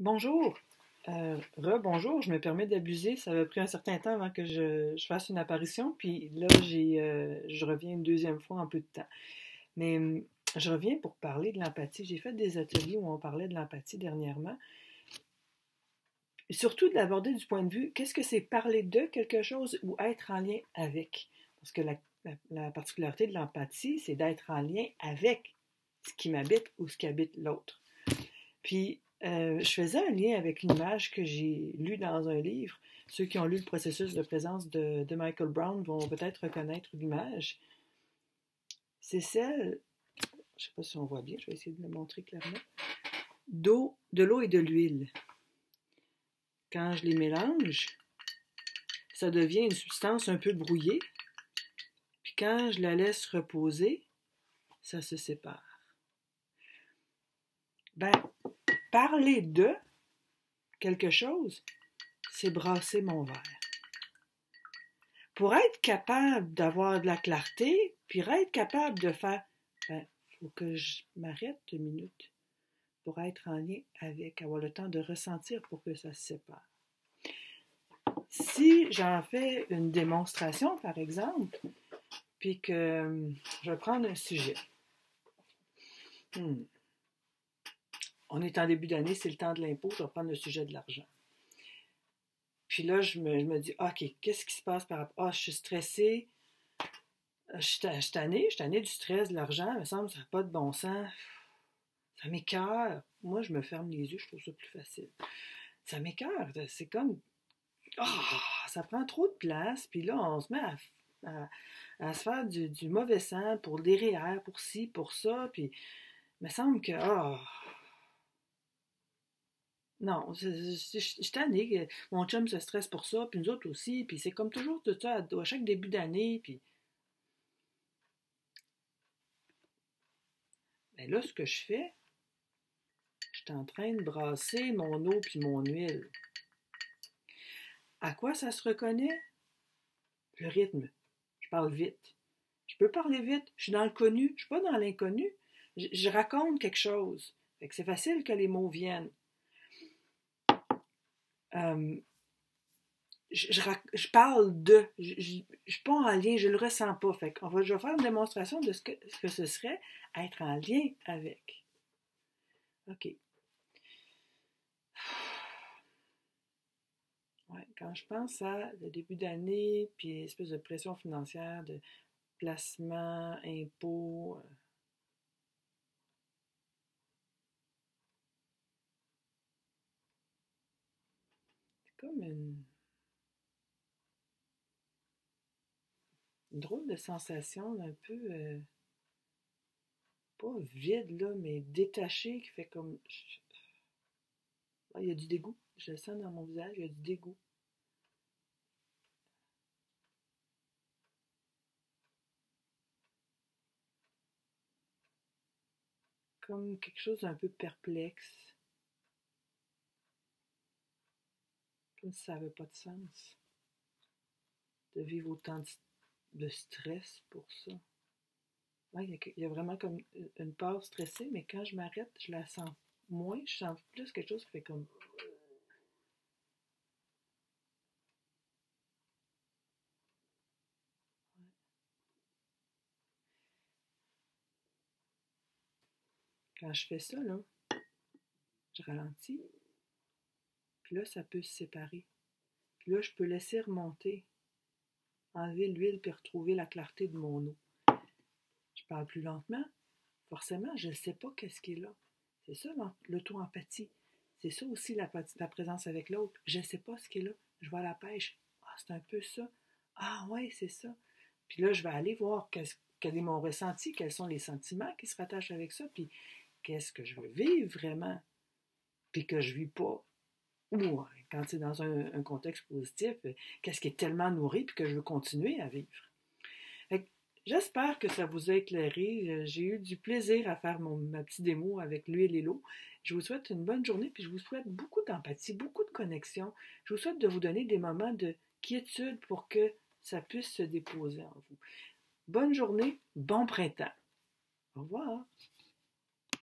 Bonjour. Rebonjour, je me permets d'abuser. Ça avait pris un certain temps avant que je fasse une apparition, puis là, je reviens une deuxième fois en peu de temps. Mais je reviens pour parler de l'empathie. J'ai fait des ateliers où on parlait de l'empathie dernièrement. Et surtout de l'aborder du point de vue, qu'est-ce que c'est parler de quelque chose ou être en lien avec? Parce que la particularité de l'empathie, c'est d'être en lien avec ce qui m'habite ou ce qui habite l'autre. Puis, je faisais un lien avec une image que j'ai lue dans un livre. Ceux qui ont lu le processus de présence de Michael Brown vont peut-être reconnaître l'image. C'est celle, je ne sais pas si on voit bien, je vais essayer de le montrer clairement, de l'eau et de l'huile. Quand je les mélange, ça devient une substance un peu brouillée. Puis quand je la laisse reposer, ça se sépare. Ben, parler de quelque chose, c'est brasser mon verre. Pour être capable d'avoir de la clarté, puis être capable de faire, faut que je m'arrête 2 minutes pour être en lien avec, avoir le temps de ressentir pour que ça se sépare. Si j'en fais une démonstration, par exemple, puis que je vais prendre un sujet. On est en début d'année, c'est le temps de l'impôt, je vais prendre le sujet de l'argent. Puis là, je me dis, OK, qu'est-ce qui se passe par rapport? Je suis stressée, je suis tannée du stress, de l'argent, il me semble que ça n'a pas de bon sens. Ça m'écoeure. Moi, je me ferme les yeux, je trouve ça plus facile. Ça m'écoeure. C'est comme, ça prend trop de place, puis là, on se met à se faire du mauvais sang pour des REER, pour ci, pour ça, puis il me semble que, non, je suis tannée. Mon chum se stresse pour ça, puis nous autres aussi, puis c'est comme toujours tout ça à chaque début d'année, puis... Mais là, ce que je fais, je suis en train de brasser mon eau puis mon huile. À quoi ça se reconnaît? Le rythme. Je parle vite. Je peux parler vite. Je suis dans le connu. Je ne suis pas dans l'inconnu. Je raconte quelque chose. Fait que c'est facile que les mots viennent. Je parle de. Je ne suis pas en lien. Je ne le ressens pas. Fait que je vais faire une démonstration de ce que ce serait être en lien avec. OK. Ouais, quand je pense à le début d'année, puis espèce de pression financière, de placement, impôts, c'est comme une drôle de sensation, un peu, pas vide, là, mais détaché, qui fait comme... il y a du dégoût, je le sens dans mon visage, il y a du dégoût. Comme quelque chose d'un peu perplexe, comme si ça n'avait pas de sens, de vivre autant de stress pour ça. Ouais, il y a vraiment comme une part stressée, mais quand je m'arrête, je la sens moins, je sens plus quelque chose qui fait comme... Quand je fais ça, là, je ralentis, puis là, ça peut se séparer. Puis là, je peux laisser remonter, enlever l'huile, puis retrouver la clarté de mon eau. Je parle plus lentement, forcément, je ne sais pas qu'est-ce qui est là. C'est ça l'auto-empathie. C'est ça aussi la présence avec l'autre. Je ne sais pas ce qui est là. Je vais à la pêche. Ah, c'est un peu ça. Ah ouais, c'est ça. Puis là, je vais aller voir quel est mon ressenti, quels sont les sentiments qui se rattachent avec ça, puis qu'est-ce que je veux vivre vraiment, puis que je ne vis pas. Ou quand c'est dans un contexte positif, qu'est-ce qui est tellement nourri, puis que je veux continuer à vivre. J'espère que ça vous a éclairé. J'ai eu du plaisir à faire ma petite démo avec l'huile et l'eau. Je vous souhaite une bonne journée, puis je vous souhaite beaucoup d'empathie, beaucoup de connexion. Je vous souhaite de vous donner des moments de quiétude pour que ça puisse se déposer en vous. Bonne journée, bon printemps. Au revoir.